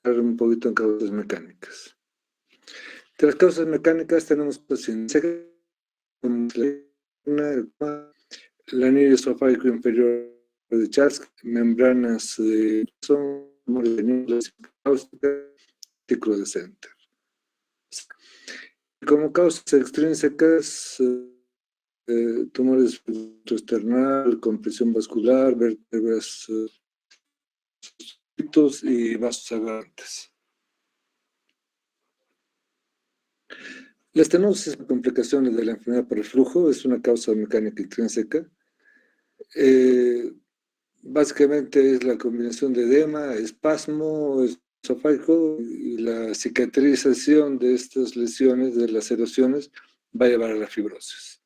un poquito en causas mecánicas. De las causas mecánicas tenemos el anillo esofágico inferior de Church, membranas son ciclo de Center. Como causas extrínsecas, tumores external, compresión vascular, vértebras y vasos aberrantes. La estenosis, complicaciones de la enfermedad por reflujo, es una causa mecánica intrínseca. Básicamente es la combinación de edema, espasmo esofágico, y la cicatrización de estas lesiones, de las erosiones, va a llevar a la fibrosis.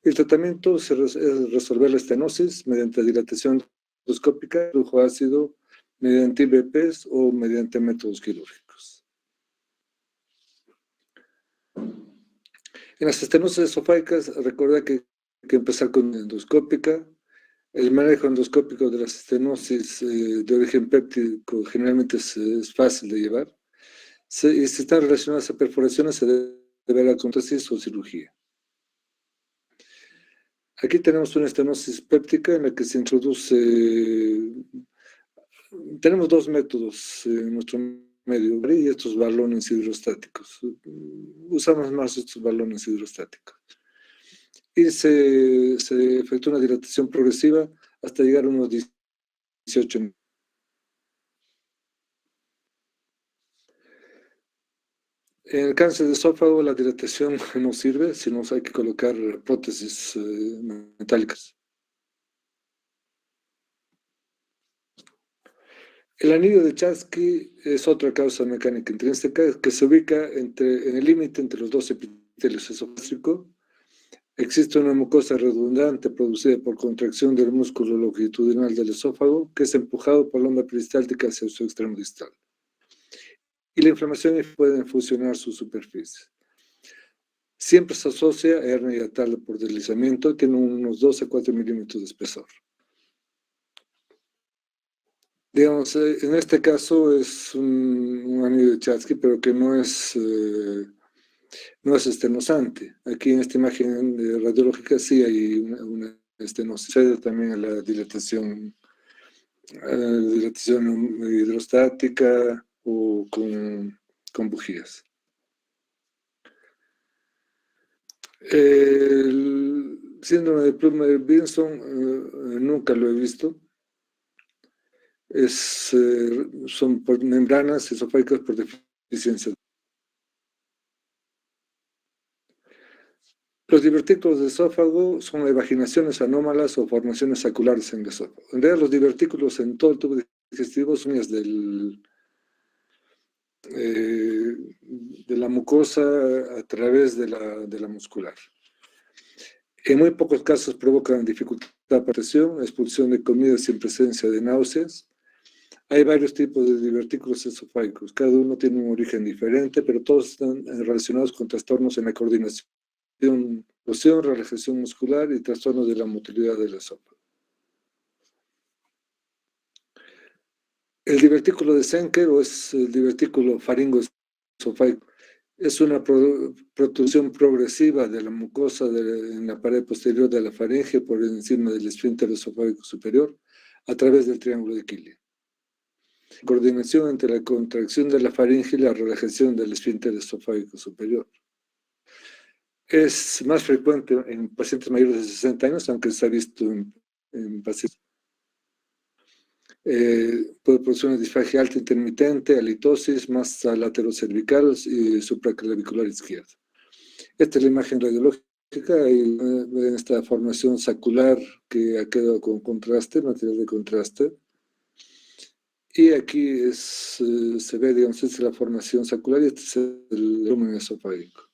El tratamiento es resolver la estenosis mediante dilatación endoscópica, flujo ácido, mediante IVPs o mediante métodos quirúrgicos. En las estenosis esofágicas, recuerda que hay que empezar con endoscópica. El manejo endoscópico de las estenosis de origen péptico generalmente es fácil de llevar. Y si están relacionadas a perforaciones, se debe la prótesis o cirugía. Aquí tenemos una estenosis péptica en la que se introduce. Tenemos dos métodos en nuestro medio y estos balones hidrostáticos. Usamos más estos balones hidrostáticos. Y se efectúa una dilatación progresiva hasta llegar a unos 18 minutos. En el cáncer de esófago la dilatación no sirve, sino hay que colocar prótesis metálicas. El anillo de Chasky es otra causa mecánica intrínseca que se ubica en el límite entre los dos epitelios esofágicos. Existe una mucosa redundante producida por contracción del músculo longitudinal del esófago que es empujado por la onda peristáltica hacia su extremo distal. Y la inflamación puede fusionar su superficie. Siempre se asocia a hernia hiatal por deslizamiento, tiene unos 2 a 4 milímetros de espesor. Digamos, en este caso es un anillo de Chasky, pero que no es estenosante. Aquí en esta imagen radiológica sí hay una estenosis. Sucede también a la dilatación hidrostática o con bujías. El síndrome de Plummer-Vinson nunca lo he visto. Son por membranas esofágicas por deficiencia. Los divertículos de esófago son evaginaciones anómalas o formaciones saculares en el esófago. En realidad, los divertículos en todo el tubo digestivo son de la mucosa a través de la muscular. En muy pocos casos provocan dificultad de presión, expulsión de comida sin presencia de náuseas. Hay varios tipos de divertículos esofágicos, cada uno tiene un origen diferente, pero todos están relacionados con trastornos en la coordinación, relajación muscular y trastornos de la motilidad del esófago. El divertículo de Zenker o es el divertículo faringoesofágico. Es una protrusión progresiva de la mucosa en la pared posterior de la faringe por encima del esfínter esofágico superior a través del triángulo de Killian. Coordinación entre la contracción de la faringe y la relajación del esfínter esofágico superior. Es más frecuente en pacientes mayores de 60 años, aunque se ha visto en pacientes. Puede producir una disfagia alta intermitente, halitosis, masa laterocervical y supraclavicular izquierda. Esta es la imagen radiológica y ven esta formación sacular que ha quedado con contraste, material de contraste. Y aquí se ve, digamos, esta es la formación sacular y este es el lumen esofágico.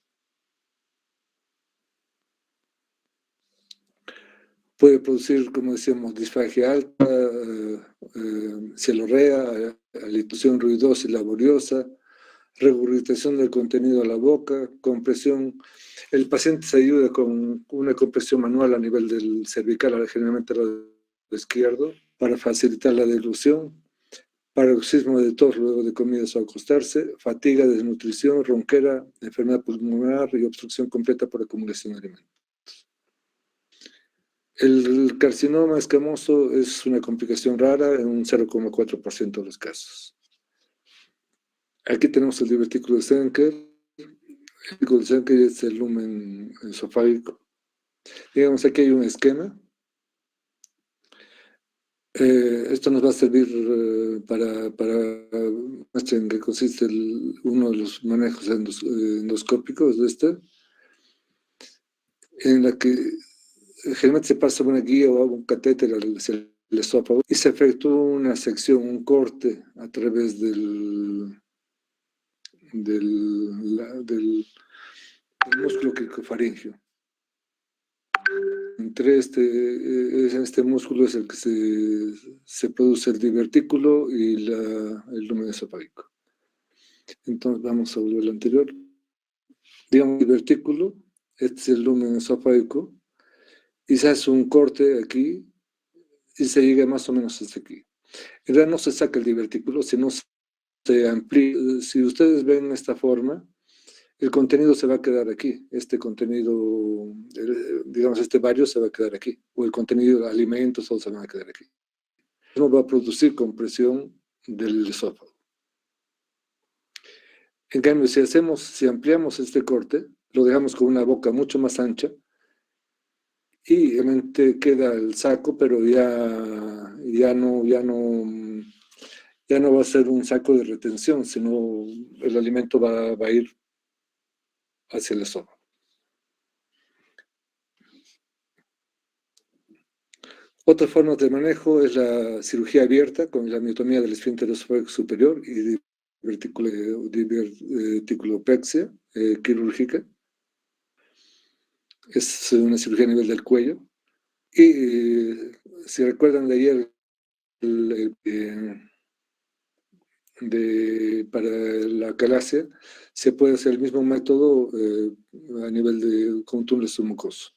Puede producir, como decíamos, disfagia alta, celorrea, halitación ruidosa y laboriosa, regurgitación del contenido a la boca, compresión. El paciente se ayuda con una compresión manual a nivel del cervical, generalmente al lado izquierdo, para facilitar la deglución. paroxismo de tos luego de comidas o acostarse, fatiga, desnutrición, ronquera, enfermedad pulmonar y obstrucción completa por acumulación de alimentos. El carcinoma escamoso es una complicación rara en un 0,4% de los casos. Aquí tenemos el divertículo de Zenker. El divertículo de Zenker es el lumen esofágico. Digamos, aquí hay un esquema. Esto nos va a servir para mostrar en qué consiste uno de los manejos endoscópicos de este, en la que generalmente se pasa una guía o un catéter hacia el esófago y se efectúa una sección, un corte a través del músculo cricofaringio. Entre este músculo es el que se produce el divertículo y el lumen esofágico. Entonces vamos a volver al anterior. Digamos, divertículo, este es el lumen esofágico, y se hace un corte aquí y se llega más o menos hasta aquí. En realidad no se saca el divertículo, sino se amplía. Si ustedes ven esta forma, el contenido se va a quedar aquí. Este contenido, digamos, este vario se va a quedar aquí. O el contenido de alimentos, todos se van a quedar aquí. Eso va a producir compresión del esófago. En cambio, si ampliamos este corte, lo dejamos con una boca mucho más ancha, y realmente queda el saco, pero ya no va a ser un saco de retención, sino el alimento va a ir hacia el esófago. Otra forma de manejo es la cirugía abierta con la miotomía del esfínter esofágico superior y diverticulopexia quirúrgica. Es una cirugía a nivel del cuello. Y si recuerdan de ayer, para la calasia, se puede hacer el mismo método a nivel de con túnel submucoso.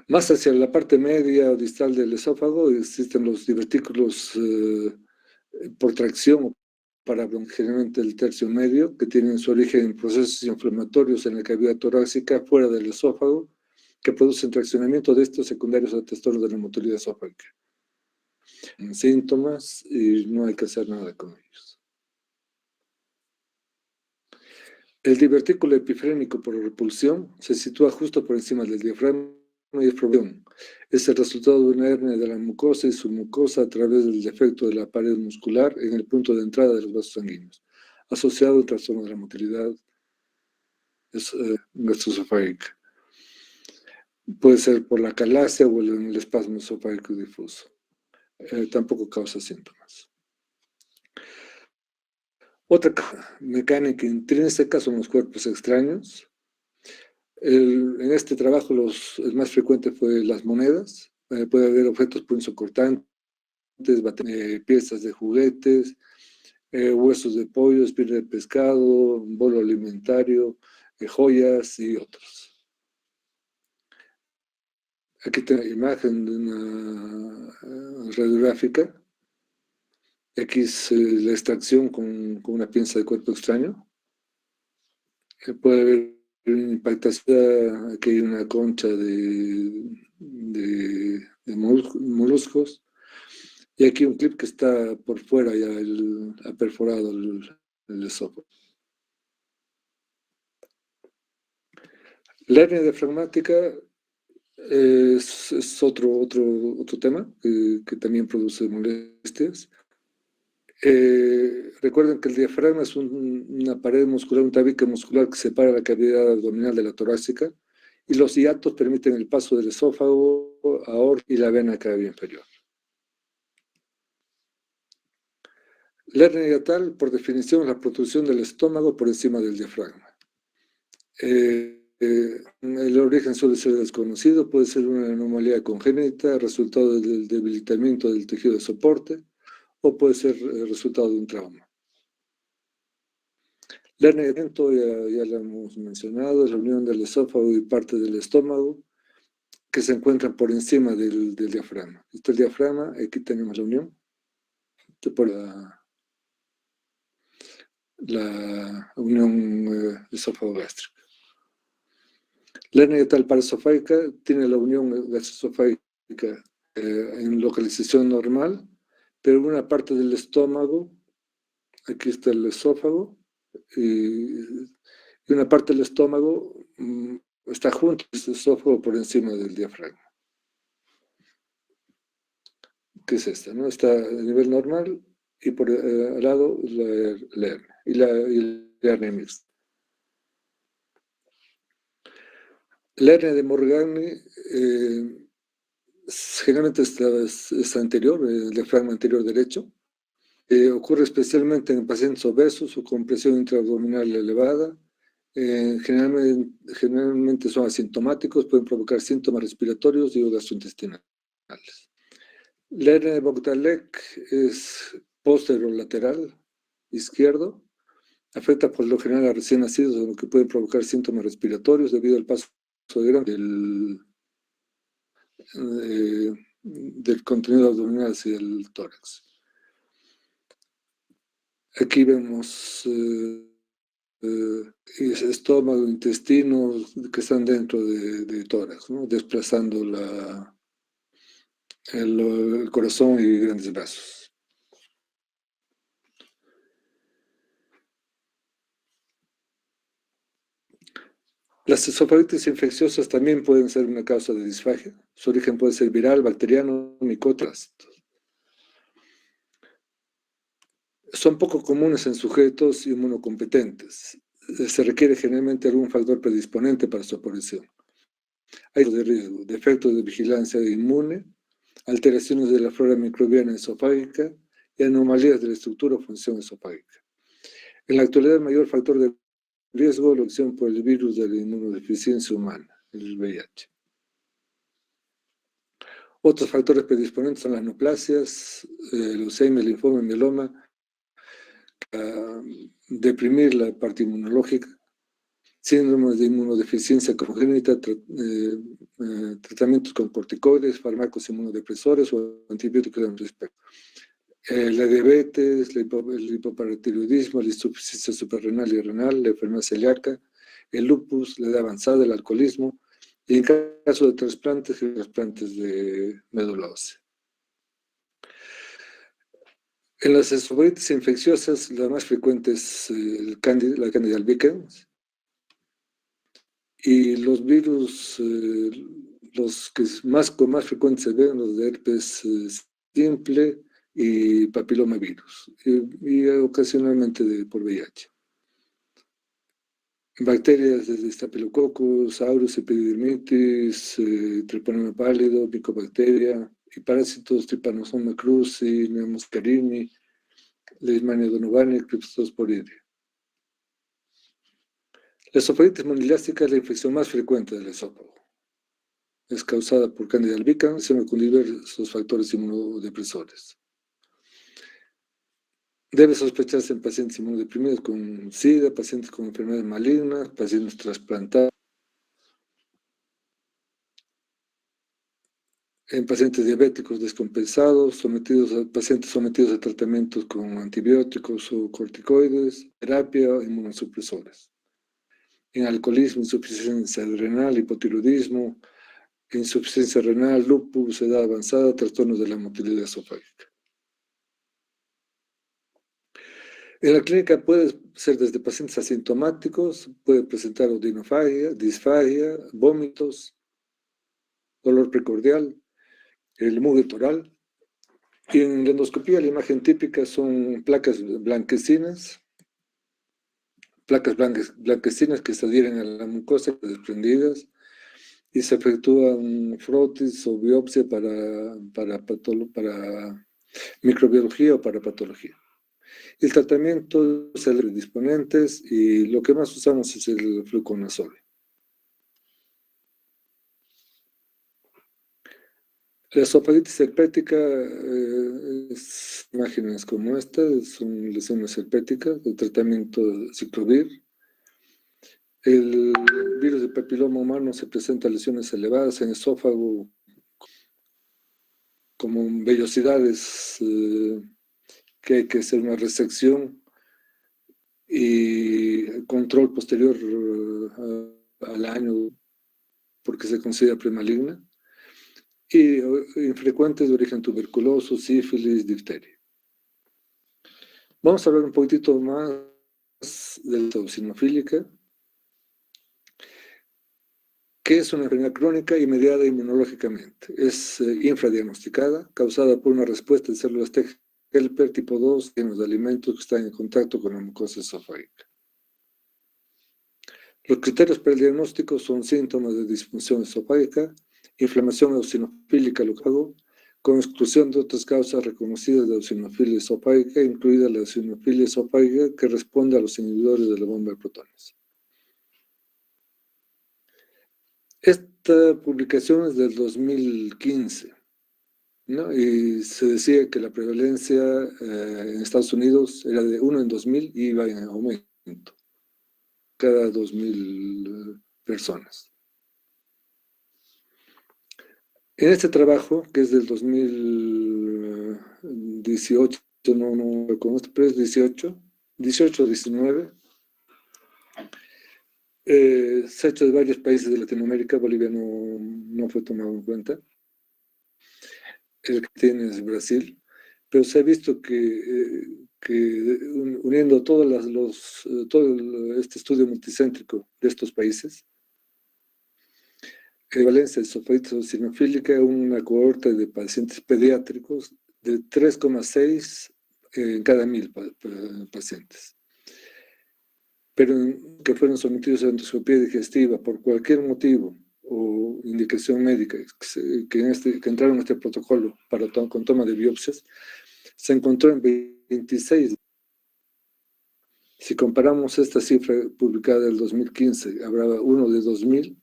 Más hacia la parte media o distal del esófago existen los divertículos por tracción para generalmente el tercio medio, que tienen su origen en procesos inflamatorios en la cavidad torácica fuera del esófago, que producen traccionamiento de estos secundarios a trastornos de la motilidad esofágica. Síntomas y no hay que hacer nada con ellos. El divertículo epifrénico por repulsión se sitúa justo por encima del diafragma y es problema. Es el resultado de una hernia de la mucosa y submucosa a través del defecto de la pared muscular en el punto de entrada de los vasos sanguíneos, asociado a un trastorno de la motilidad gastroesofágica. Puede ser por la calasia o en el espasmo esofágico difuso. Tampoco causa síntomas. Otra mecánica intrínseca son los cuerpos extraños. En este trabajo el más frecuente fue las monedas. Puede haber objetos punzocortantes, piezas de juguetes, huesos de pollo, espina de pescado, un bolo alimentario, joyas y otros. Aquí tengo la imagen de una radiográfica. Aquí es la extracción con una pinza de cuerpo extraño. Puede haber una impactación. Aquí hay una concha de moluscos. Y aquí un clip que está por fuera, ya ha perforado el esófago. La hernia diafragmática es otro tema que también produce molestias. Recuerden que el diafragma es una pared muscular, un tabique muscular que separa la cavidad abdominal de la torácica, y los hiatos permiten el paso del esófago, aorta y la vena cavea inferior. La hernia hiatal, por definición, es la protrusión del estómago por encima del diafragma. El origen suele ser desconocido, puede ser una anomalía congénita, resultado del debilitamiento del tejido de soporte, o puede ser el resultado de un trauma. La hernia ya lo hemos mencionado, es la unión del esófago y parte del estómago, que se encuentran por encima del diafragma. Este es el diafragma, aquí tenemos la unión, por la unión esófago-gástrica. La hernia tal paraesofágica tiene la unión gastroesofágica en localización normal, pero una parte del estómago, aquí está el esófago, y una parte del estómago está junto a este esófago por encima del diafragma. ¿Qué es esta? ¿No? Está a nivel normal y por al lado la hernia y la hernia mixta. La hernia de Morgagni generalmente está anterior, el diafragma anterior derecho. Ocurre especialmente en pacientes obesos o con presión intraabdominal elevada. Generalmente son asintomáticos, pueden provocar síntomas respiratorios y o gastrointestinales. La hernia de Bogdalek es posterolateral izquierdo. Afecta por lo general a recién nacidos, lo que puede provocar síntomas respiratorios debido al paso del contenido abdominal hacia el tórax. Aquí vemos estómago, intestinos que están dentro de tórax, ¿no? Desplazando el corazón y grandes vasos. Las esofagitis infecciosas también pueden ser una causa de disfagia. Su origen puede ser viral, bacteriano, micóticos. Son poco comunes en sujetos inmunocompetentes. Se requiere generalmente algún factor predisponente para su aparición. Hay de riesgo, defectos de vigilancia inmune, alteraciones de la flora microbiana esofágica y anomalías de la estructura o función esofágica. En la actualidad, el mayor factor de riesgo es la infección por el virus de la inmunodeficiencia humana, el VIH. Otros factores predisponentes son las neoplasias, leucemia, linfoma, mieloma, deprimir la parte inmunológica, síndromes de inmunodeficiencia congénita, tratamientos con corticoides, fármacos inmunodepresores o antibióticos al respecto. La diabetes, el hipoparatiroidismo, la insuficiencia suprarrenal y renal, la enfermedad celíaca, el lupus, la edad avanzada, el alcoholismo, y en caso de trasplantes de médula ósea. En las esofagititis infecciosas, la más frecuente es la Candida albicans, y los virus, los que más frecuentes se ven, los de herpes simple y papilomavirus, y ocasionalmente por VIH. Bacterias desde Staphylococcus, Aureus, epidermitis, treponema pálido, Mycobacteria, y parásitos Trypanosoma cruzi, Neomuscarini, Leishmania donovani, Cryptosporidia. La esofagitis monilástica es la infección más frecuente del esófago. Es causada por Candida albicans, con diversos factores inmunodepresores. Debe sospecharse en pacientes inmunodeprimidos con SIDA, pacientes con enfermedades malignas, pacientes trasplantados, en pacientes diabéticos descompensados, pacientes sometidos a tratamientos con antibióticos o corticoides, terapia o inmunosupresores. En alcoholismo, insuficiencia renal, hipotiroidismo, insuficiencia renal, lupus, edad avanzada, trastornos de la motilidad esofágica. En la clínica puede ser desde pacientes asintomáticos, puede presentar odinofagia, disfagia, vómitos, dolor precordial, el mugre toral. Y en la endoscopía la imagen típica son placas blanquecinas que se adhieren a la mucosa desprendidas, y se efectúan frotis o biopsia para microbiología o para patología. El tratamiento es el de disponentes y lo que más usamos es el fluconazol. La esofagitis herpética, imágenes como esta, son lesiones herpéticas, el tratamiento ciclovir. El virus del papiloma humano se presenta lesiones elevadas en esófago, como vellosidades que hay que hacer una resección y control posterior al año porque se considera premaligna, y infrecuentes de origen tuberculoso, sífilis, difteria. Vamos a hablar un poquitito más de la eosinofílica, que es una enfermedad crónica y mediada inmunológicamente. Es infradiagnosticada, causada por una respuesta de células T helper tipo 2 en los alimentos que están en contacto con la mucosa esofágica. Los criterios para el diagnóstico son síntomas de disfunción esofágica, inflamación eosinofílica local, con exclusión de otras causas reconocidas de eosinofilia esofágica, incluida la eosinofilia esofágica que responde a los inhibidores de la bomba de protones. Esta publicación es del 2015, ¿no? Y se decía que la prevalencia en Estados Unidos era de 1 en 2000 y iba en aumento, cada 2000 personas. En este trabajo, que es del 2018, no reconozco, pero es 18 o 19, se ha hecho de varios países de Latinoamérica. Bolivia no fue tomado en cuenta. El que tiene es Brasil, pero se ha visto que uniendo todo este estudio multicéntrico de estos países, prevalencia de esofágitis eosinofílica, una cohorte de pacientes pediátricos de 3,6 en cada 1000 pacientes, pero que fueron sometidos a endoscopía digestiva por cualquier motivo o indicación médica que entraron en este protocolo con toma de biopsias, se encontró en 26. Si comparamos esta cifra publicada del 2015, habrá uno de 2000,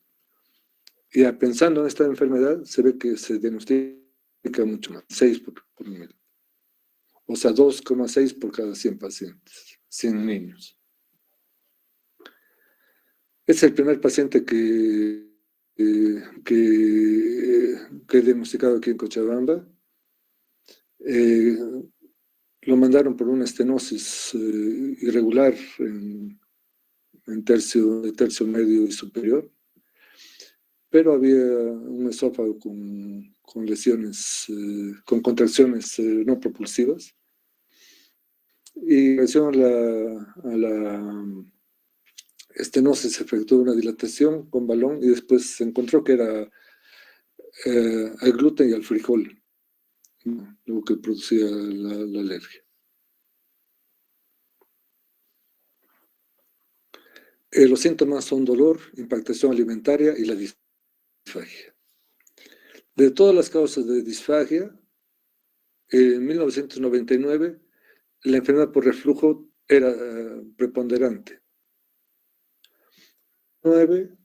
y pensando en esta enfermedad, se ve que se diagnostica mucho más, 6 por 1000. O sea, 2,6 por cada 100 pacientes, 100 niños. Es el primer paciente que he diagnosticado aquí en Cochabamba. Lo mandaron por una estenosis irregular en tercio medio y superior, pero había un esófago con lesiones, con contracciones no propulsivas. Y en relación a la estenosis se efectuó una dilatación con balón y después se encontró que era al gluten y al frijol, ¿no? Lo que producía la alergia. Los síntomas son dolor, impactación alimentaria y la disfagia. De todas las causas de disfagia, en 1999 la enfermedad por reflujo era preponderante. 9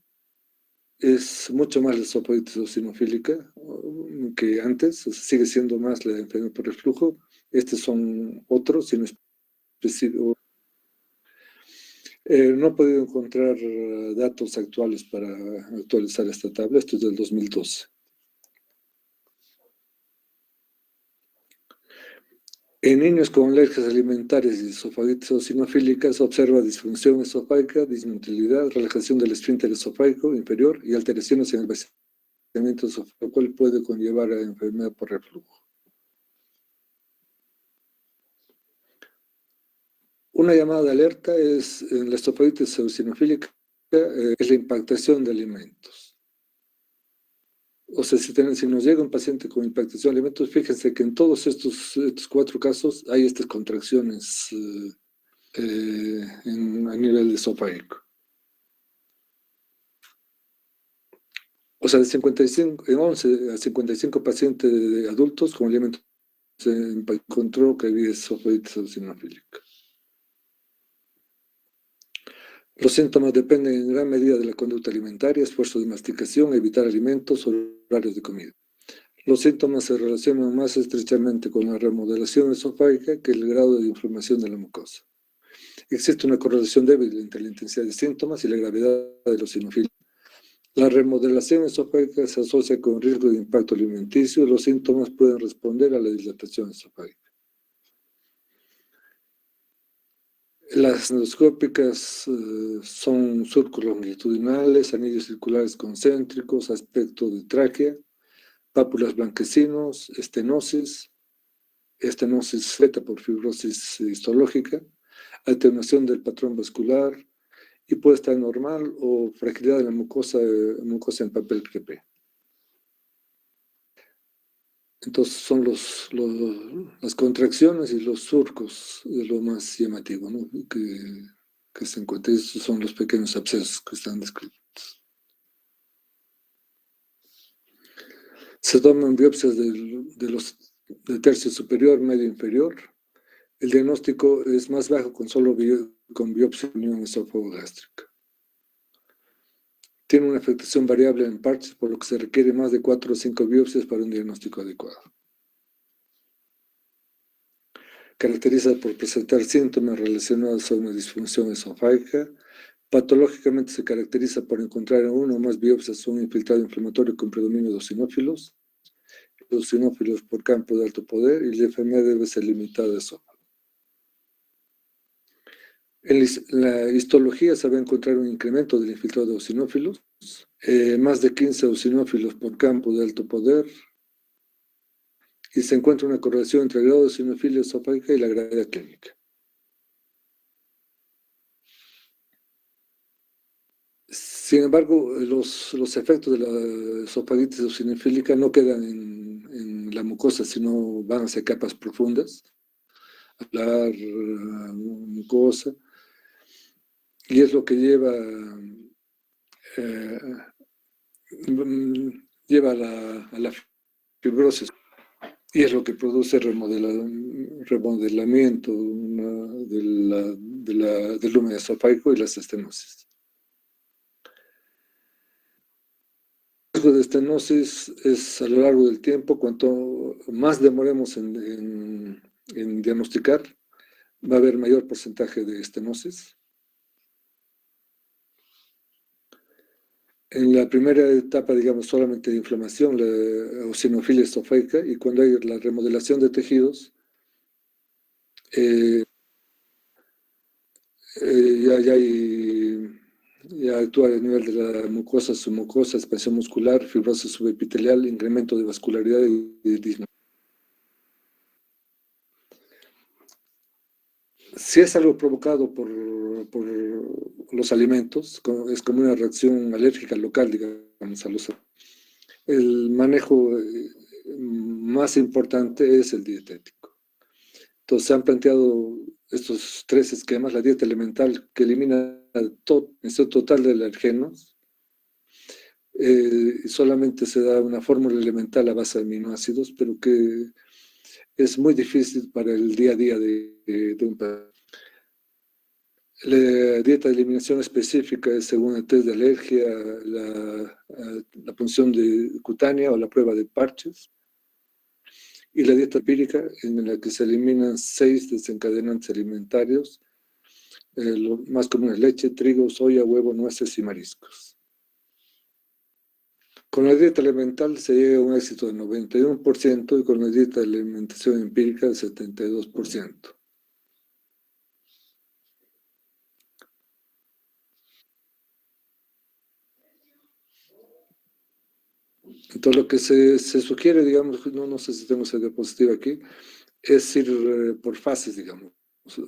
es mucho más la esofágitis eosinofílica que antes, o sea, sigue siendo más la enfermedad por reflujo. Estos son otros, sino específicos. No he podido encontrar datos actuales para actualizar esta tabla. Esto es del 2012. En niños con alergias alimentarias y esofágitis eosinofílica se observa disfunción esofágica, dismotilidad, relajación del esfínter esofágico inferior y alteraciones en el vaciamiento esofágico, lo cual puede conllevar a enfermedad por reflujo. Una llamada de alerta es en la esofágitis eosinofílica, es la impactación de alimentos. O sea, si nos llega un paciente con impactación de alimentos, fíjense que en todos estos 4 casos hay estas contracciones a nivel esofágico. O sea, en 11 a 55 pacientes adultos con alimentos se encontró que había esofágitis eosinofílica. Los síntomas dependen en gran medida de la conducta alimentaria, esfuerzo de masticación, evitar alimentos, horarios de comida. Los síntomas se relacionan más estrechamente con la remodelación esofágica que el grado de inflamación de la mucosa. Existe una correlación débil entre la intensidad de síntomas y la gravedad de los eosinofilia. La remodelación esofágica se asocia con riesgo de impacto alimenticio y los síntomas pueden responder a la dilatación esofágica. Las endoscópicas son surcos longitudinales, anillos circulares concéntricos, aspecto de tráquea, pápulas blanquecinos, estenosis beta por fibrosis histológica, atenuación del patrón vascular y puede estar normal o fragilidad de la mucosa en papel crepé. Entonces son las contracciones y los surcos de lo más llamativo, ¿no? que se encuentra. Estos son los pequeños abscesos que están descritos. Se toman biopsias del tercio superior, medio inferior. El diagnóstico es más bajo con biopsia de unión esófago-gástrica. Tiene una afectación variable en parches, por lo que se requiere más de 4 o 5 biopsias para un diagnóstico adecuado. Caracteriza por presentar síntomas relacionados a una disfunción esofágica. Patológicamente se caracteriza por encontrar en una o más biopsias un infiltrado inflamatorio con predominio de eosinófilos por campo de alto poder, y la enfermedad debe ser limitada a esófago. En la histología se va a encontrar un incremento del infiltrado de eosinófilos, más de 15 eosinófilos por campo de alto poder, y se encuentra una correlación entre el grado de eosinofilia esofágica y la gravedad clínica. Sin embargo, los efectos de la esofagitis eosinofílica no quedan en la mucosa, sino van hacia capas profundas, hablar, mucosa, y es lo que lleva a la fibrosis, y es lo que produce remodelamiento del lumen esofágico y las estenosis. El riesgo de estenosis es a lo largo del tiempo. Cuanto más demoremos en diagnosticar, va a haber mayor porcentaje de estenosis. En la primera etapa, digamos, solamente de inflamación, la eosinofilia esofágica, y cuando hay la remodelación de tejidos, ya actúa a nivel de la mucosa, submucosa, expansión muscular, fibrosis subepitelial, incremento de vascularidad y disminución. Si es algo provocado por los alimentos, es como una reacción alérgica local, digamos, el manejo más importante es el dietético. Entonces se han planteado estos 3 esquemas: la dieta elemental, que elimina el total de alergenos, solamente se da una fórmula elemental a base de aminoácidos, pero que es muy difícil para el día a día de un paciente. La dieta de eliminación específica es según el test de alergia, la punción cutánea o la prueba de parches, y la dieta empírica, en la que se eliminan 6 desencadenantes alimentarios, lo más común es leche, trigo, soya, huevo, nueces y mariscos. Con la dieta elemental se llega a un éxito del 91% y con la dieta de alimentación empírica del 72%. Entonces lo que se sugiere, digamos, no sé si tengo esa diapositiva aquí, es ir por fases, digamos.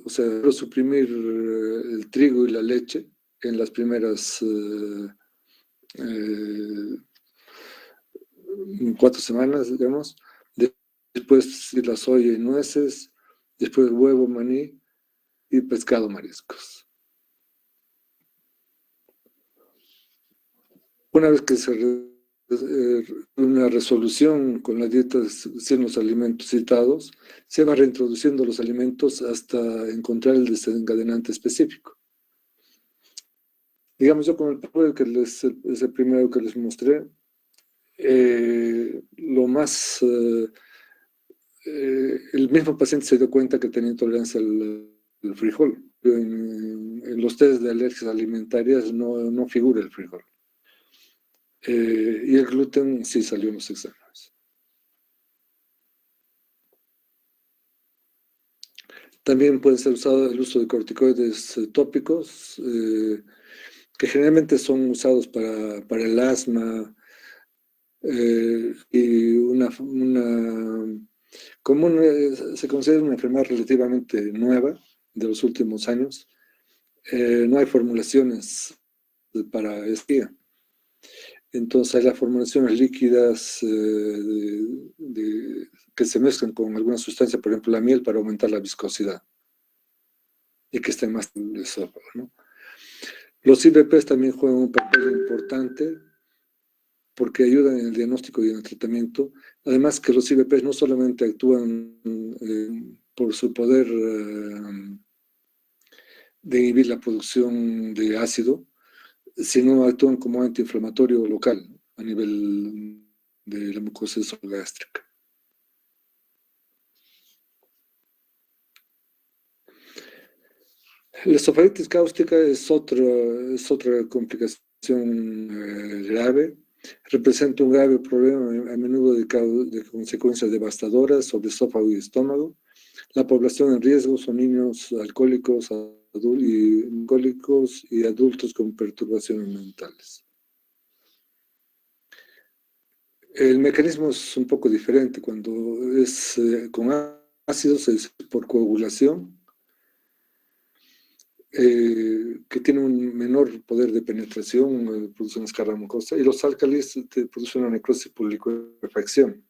O sea, suprimir el trigo y la leche en las primeras 4 semanas, digamos. Después la soya y nueces, después huevo, maní y pescado, mariscos. Una vez que se una resolución con la dieta sin los alimentos citados, se va reintroduciendo los alimentos hasta encontrar el desencadenante específico. Digamos, yo con el PowerPoint, que es el primero que les mostré, el mismo paciente se dio cuenta que tenía intolerancia al frijol. en los test de alergias alimentarias no figura el frijol. Y el gluten sí salió en los exámenes. También puede ser usado el uso de corticoides tópicos, que generalmente son usados para el asma, y se considera una enfermedad relativamente nueva de los últimos años. No hay formulaciones para este. Entonces hay las formulaciones líquidas que se mezclan con alguna sustancia, por ejemplo la miel, para aumentar la viscosidad y que esté más en el esófago, ¿no? Los IVPs también juegan un papel importante porque ayudan en el diagnóstico y en el tratamiento. Además que los IVPs no solamente actúan por su poder de inhibir la producción de ácido, sino actúan como antiinflamatorio local a nivel de la mucosa esogástrica. La esofagitis cáustica es otra complicación grave. Representa un grave problema a menudo de consecuencias devastadoras sobre esófago y estómago. La población en riesgo son niños alcohólicos y adultos con perturbaciones mentales. El mecanismo es un poco diferente. Cuando es con ácidos es por coagulación, que tiene un menor poder de penetración, produce una escarra mucosa, y los álcalis producen una necrosis por licuefacción,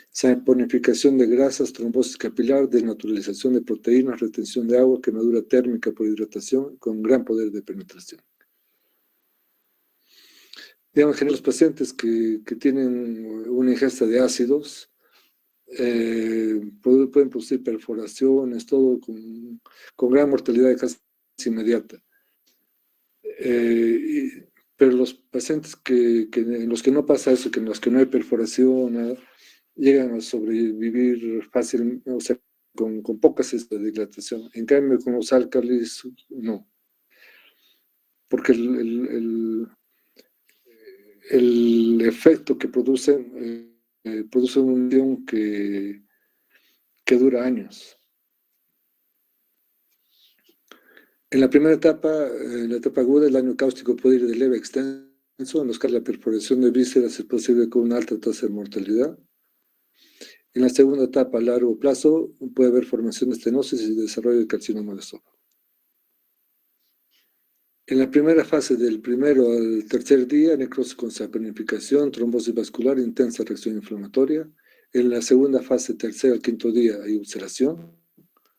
saponificación de grasas, trombosis capilar, desnaturalización de proteínas, retención de agua, quemadura térmica por hidratación, con gran poder de penetración. Digamos que los pacientes que tienen una ingesta de ácidos pueden producir perforaciones, todo con gran mortalidad casi inmediata. Pero los pacientes en los que no pasa eso, en los que no hay perforación, nada, llegan a sobrevivir fácilmente, o sea, con pocas cestas de dilatación. En cambio, con los álcalis, no. Porque el efecto que producen produce una unión que dura años. En la primera etapa, en la etapa aguda, el daño cáustico puede ir de leve a extenso. En los casos de la perforación de vísceras es posible con una alta tasa de mortalidad. En la segunda etapa, a largo plazo, puede haber formación de estenosis y desarrollo de carcinoma de esófago. En la primera fase, del primero al tercer día, necrosis con saponificación, trombosis vascular, intensa reacción inflamatoria. En la segunda fase, tercer al quinto día, hay ulceración.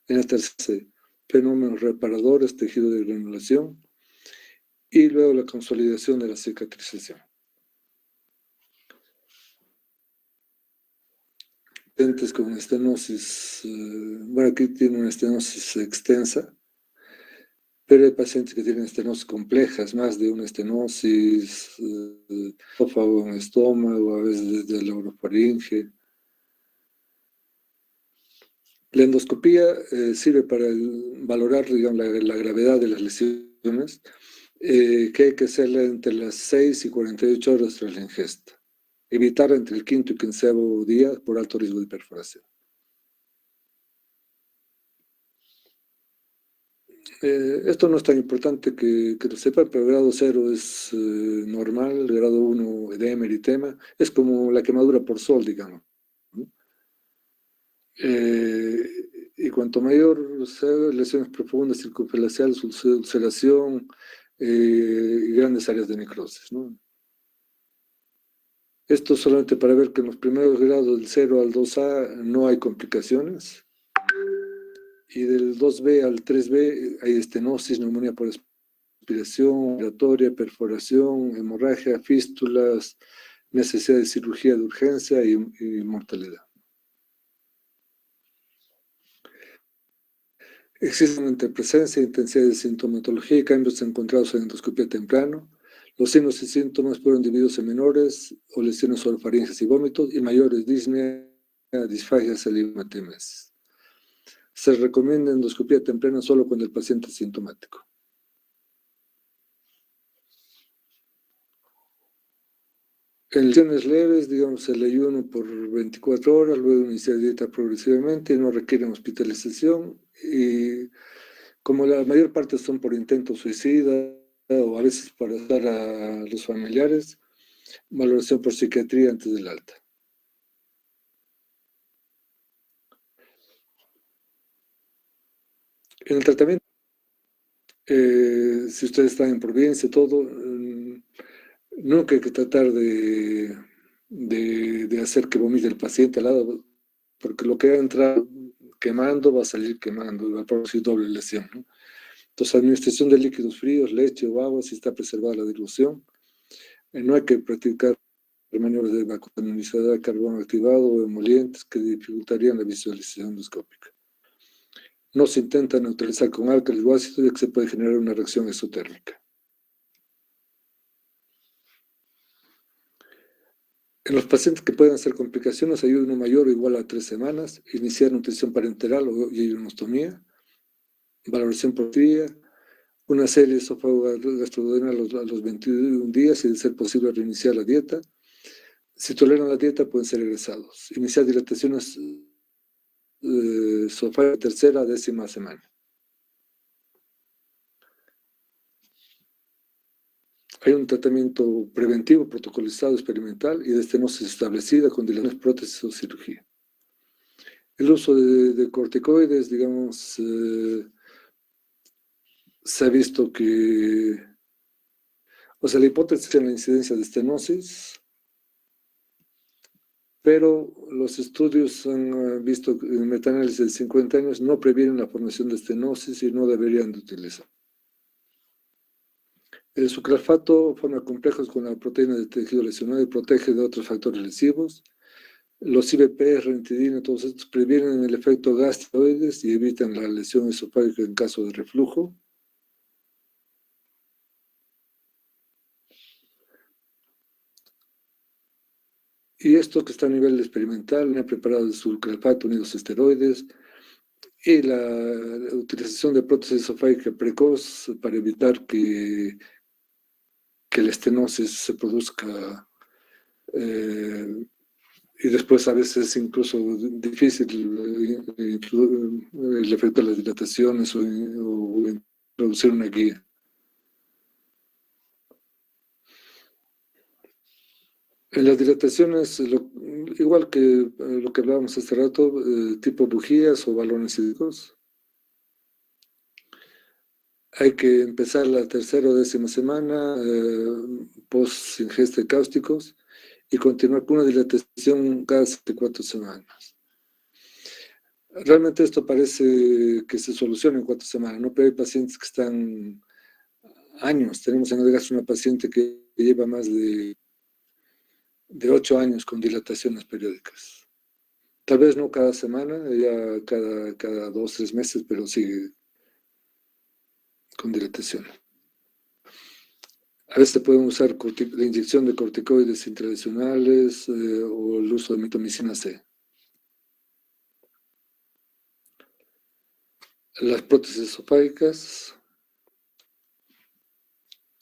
En la tercera, fenómenos reparadores, tejido de granulación. Y luego la consolidación de la cicatrización. Pacientes con estenosis, bueno, aquí tiene una estenosis extensa, pero hay pacientes que tienen estenosis complejas, más de una estenosis, esófago en estómago, a veces desde la orofaringe. La endoscopía sirve para valorar, digamos, la gravedad de las lesiones, que hay que hacerla entre las 6 y 48 horas tras la ingesta. Evitar entre el quinto y quinceavo día por alto riesgo de perforación. Esto no es tan importante que lo sepa, pero el grado 0 es normal, el grado 1 edema, eritema, es como la quemadura por sol, digamos, ¿no? Y cuanto mayor sea, lesiones profundas, circunferenciales, ulceración y grandes áreas de necrosis, ¿no? Esto solamente para ver que en los primeros grados del 0 al 2A no hay complicaciones. Y del 2B al 3B hay estenosis, neumonía por aspiración, respiratoria, perforación, hemorragia, fístulas, necesidad de cirugía de urgencia y mortalidad. Existe una interpresencia e intensidad de sintomatología y cambios encontrados en endoscopía temprano. Los signos y síntomas fueron divididos en menores o lesiones orofaringes y vómitos y mayores disnea, disfagia, saliva, temesis. Se recomienda endoscopía temprana solo cuando el paciente es sintomático. En lesiones leves, digamos, el ayuno por 24 horas, luego iniciar dieta progresivamente, no requieren hospitalización y como la mayor parte son por intento suicida o a veces para dar a los familiares, valoración por psiquiatría antes del alta. En el tratamiento, si ustedes están en Providencia, todo, nunca hay que tratar de hacer que vomite el paciente al lado, porque lo que entra quemando va a salir quemando y va a producir doble lesión, ¿no? Entonces, administración de líquidos fríos, leche o agua, si está preservada la dilución. No hay que practicar maniobras de evacuación de carbono activado o emolientes que dificultarían la visualización endoscópica. No se intenta neutralizar con álcalis o ácido, ya que se puede generar una reacción exotérmica. En los pacientes que pueden hacer complicaciones, ayuno mayor o igual a 3 semanas, iniciar nutrición parenteral y ayunostomía, valoración por día, una serie esófago-gastroduodenal a los 21 días y, de ser posible, reiniciar la dieta. Si toleran la dieta, pueden ser egresados. Iniciar dilataciones esofágicas tercera a 10ª semana. Hay un tratamiento preventivo, protocolizado, experimental y de estenosis establecida con dilataciones, prótesis o cirugía. El uso de corticoides, digamos, se ha visto que, o sea, la hipótesis en la incidencia de estenosis, pero los estudios han visto que en metaanálisis de 50 años no previenen la formación de estenosis y no deberían de utilizar. El sucralfato forma complejos con la proteína de tejido lesionado y protege de otros factores lesivos. Los IBP, ranitidina, todos estos previenen el efecto gasteroides y evitan la lesión esofágica en caso de reflujo. Y esto que está a nivel experimental, han preparado el sucralfato unidos a esteroides y la utilización de prótesis esofágica precoz para evitar que la estenosis se produzca y después a veces es incluso difícil el efecto de las dilataciones o introducir una guía. En las dilataciones, igual que lo que hablábamos hace rato, tipo bujías o balones hídricos, hay que empezar la tercera o 10ª semana post ingesta de cáusticos y continuar con una dilatación cada 4 semanas. Realmente esto parece que se soluciona en 4 semanas, ¿no? Pero hay pacientes que están años. Tenemos en el caso una paciente que lleva más de 8 años con dilataciones periódicas. Tal vez no cada semana, ya cada 2, 3 meses, pero sigue con dilatación. A veces se pueden usar la inyección de corticoides intralesionales o el uso de mitomicina C. Las prótesis esofágicas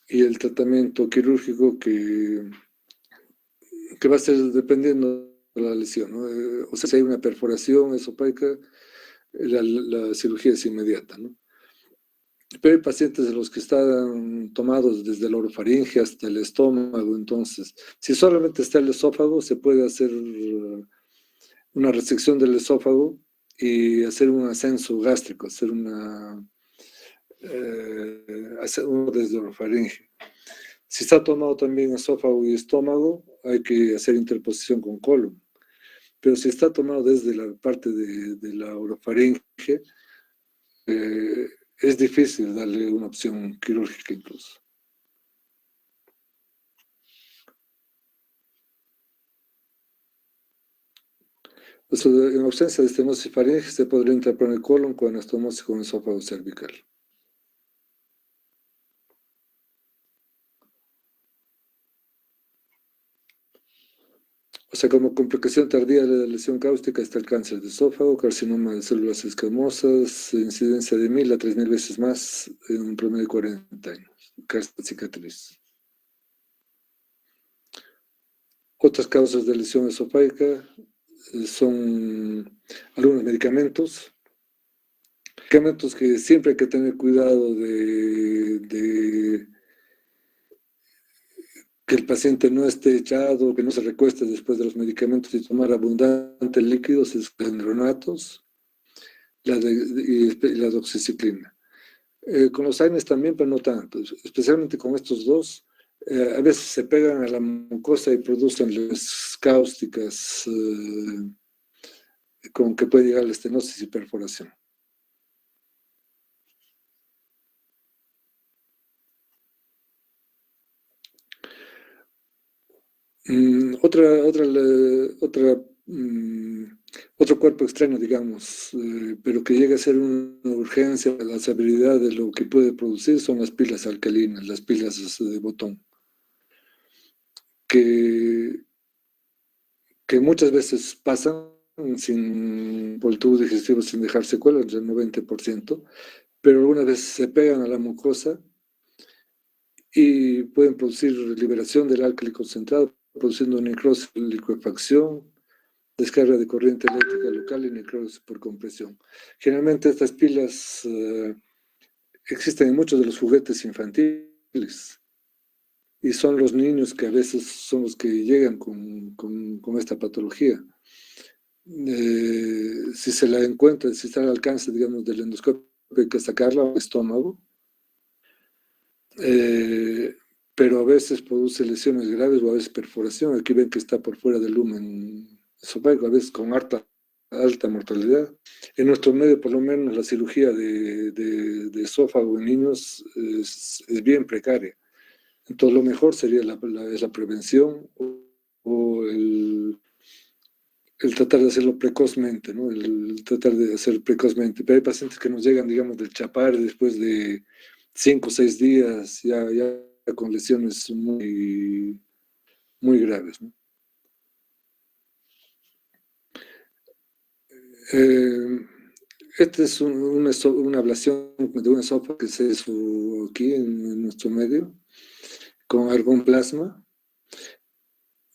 y el tratamiento quirúrgico que va a ser dependiendo de la lesión, ¿no? O sea, si hay una perforación esofágica, la cirugía es inmediata, ¿no? Pero hay pacientes de los que están tomados desde la orofaringe hasta el estómago, entonces, si solamente está el esófago, se puede hacer una resección del esófago y hacer un ascenso gástrico, hacer uno desde orofaringe. Si está tomado también esófago y estómago, hay que hacer interposición con colon. Pero si está tomado desde la parte de la orofaringe, es difícil darle una opción quirúrgica incluso. Entonces, en ausencia de estenosis faringe, se podría entrar por el colon con anastomosis con esófago cervical. O sea, como complicación tardía de la lesión cáustica está el cáncer de esófago, carcinoma de células escamosas, incidencia de 1000 a 3000 veces más en un promedio de 40 años. Cáncer cicatriz. Otras causas de lesión esofágica son algunos medicamentos. Medicamentos que siempre hay que tener cuidado de que el paciente no esté echado, que no se recueste después de los medicamentos y tomar abundantes líquidos, escleronatos y la doxiciclina. Con los AINES también, pero no tanto, especialmente con estos dos. A veces se pegan a la mucosa y producen lesiones cáusticas con que puede llegar a la estenosis y perforación. Otro cuerpo extraño, digamos, pero que llega a ser una urgencia, la sabiduría de lo que puede producir son las pilas alcalinas, las pilas de botón, que, que muchas veces pasan por el tubo digestivo sin dejar secuelas, del 90%, pero algunas veces se pegan a la mucosa y pueden producir liberación del álcali concentrado, produciendo necrosis, licuefacción, descarga de corriente eléctrica local y necrosis por compresión. Generalmente estas pilas existen en muchos de los juguetes infantiles y son los niños que a veces son los que llegan con esta patología. Si se la encuentra, si está al alcance, digamos, del endoscopio, hay que sacarla al estómago, pero a veces produce lesiones graves o a veces perforación. Aquí ven que está por fuera del lumen esofágico, a veces con alta mortalidad. En nuestro medio, por lo menos, la cirugía de esófago en niños es bien precaria. Entonces, lo mejor sería la prevención o el tratar de hacerlo precozmente, ¿no? El tratar de hacerlo precozmente. Pero hay pacientes que nos llegan, digamos, del chapar después de 5 o 6 días, ya con lesiones muy, muy graves, ¿no? Eh, Esta es una ablación de una sopa que se hizo aquí en nuestro medio con argón plasma.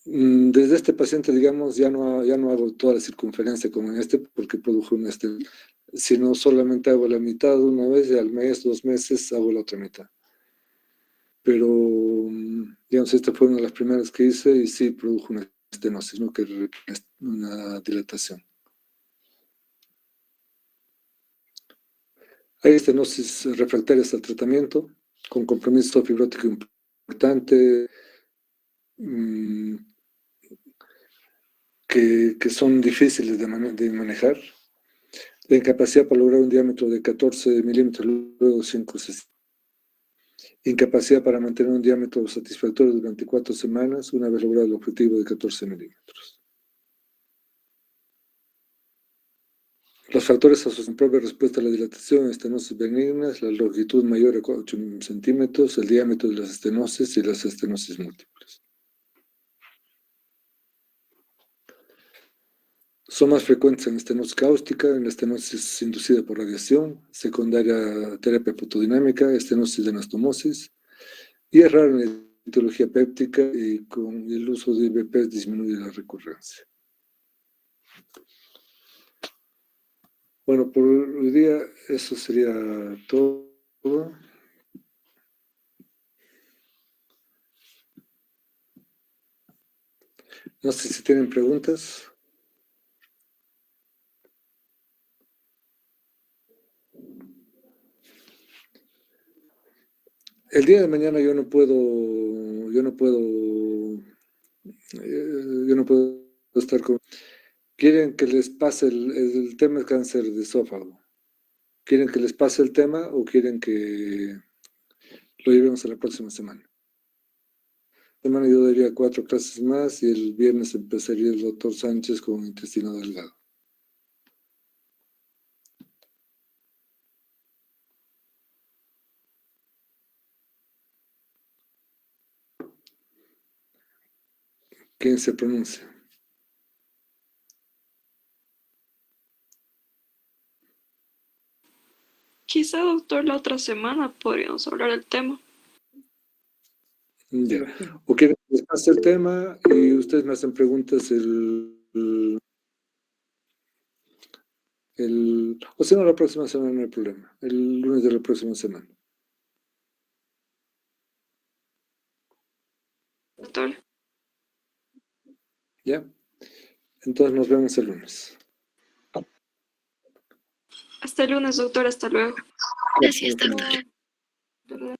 Desde este paciente, digamos, ya no hago toda la circunferencia como en este porque produjo un sino solamente hago la mitad una vez y al mes, 2 meses hago la otra mitad. Pero, digamos, esta fue una de las primeras que hice y sí produjo una estenosis, ¿no? Que requiere una dilatación. Hay estenosis refractarias al tratamiento, con compromiso fibrótico importante, mmm, que son difíciles de manejar. La incapacidad para lograr un diámetro de 14 milímetros, luego 5 incapacidad para mantener un diámetro satisfactorio durante 4 semanas, una vez logrado el objetivo de 14 milímetros. Los factores asocian propia respuesta a la dilatación, estenosis benignas, la longitud mayor a 8 centímetros, el diámetro de las estenosis y las estenosis múltiples. Son más frecuentes en estenosis cáustica, en la estenosis inducida por radiación, secundaria terapia fotodinámica, estenosis de anastomosis, y es raro en la etiología péptica y con el uso de IVP disminuye la recurrencia. Bueno, por hoy día eso sería todo. No sé si tienen preguntas. El día de mañana yo no puedo estar con... ¿Quieren que les pase el tema del cáncer de esófago? ¿Quieren que les pase el tema o quieren que lo llevemos a la próxima semana? La semana yo daría 4 clases más y el viernes empezaría el doctor Sánchez con intestino delgado. ¿Quién se pronuncia? Quizá, doctor, la otra semana podríamos hablar del tema. Ya. O quieren que les pase el tema y ustedes me hacen preguntas o si no, la próxima semana no hay problema. El lunes de la próxima semana. Doctor, ¿Ya? Entonces nos vemos el lunes. hasta el lunes, doctor, hasta luego. Gracias, doctor. Hasta luego.